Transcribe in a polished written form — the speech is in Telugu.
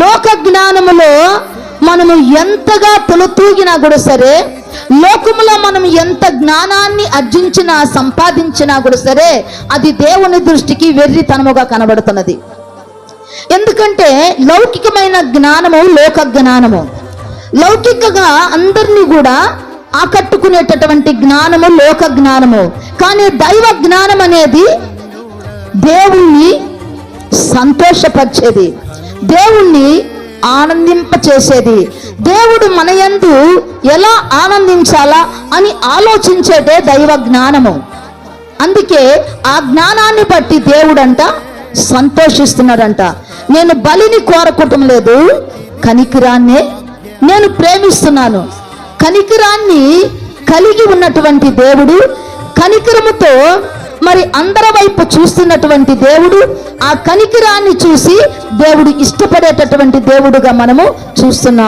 లోక జ్ఞానములో మనము ఎంతగా తొలతూగినా కూడా సరే, లోకములో మనం ఎంత జ్ఞానాన్ని ఆర్జించినా సంపాదించినా కూడా సరే, అది దేవుని దృష్టికి వెర్రితనముగా కనబడుతున్నది. ఎందుకంటే లౌకికమైన జ్ఞానము లోక జ్ఞానము, లౌకికగా అందరినీ కూడా ఆకట్టుకునేటటువంటి జ్ఞానము లోక జ్ఞానము. కానీ దైవ జ్ఞానం అనేది దేవుణ్ణి సంతోషపరిచేది, దేవుణ్ణి ఆనందింపచేసేది, దేవుడు మన యందు ఎలా ఆనందించాలా అని ఆలోచించేదే దైవ జ్ఞానము. అందుకే ఆ జ్ఞానాన్ని బట్టి దేవుడంట సంతోషిస్తున్నాడంట. నేను బలిని కోరకటం లేదు, కనికరాన్నే నేను ప్రేమిస్తున్నాను. కనికరాన్ని కలిగి ఉన్నటువంటి దేవుడు, కనికరముతో మరి అందరి వైపు చూస్తున్నటువంటి దేవుడు, ఆ కనికరాన్ని చూసి దేవుడు ఇష్టపడేటటువంటి దేవుడుగా మనము చూస్తున్నాం.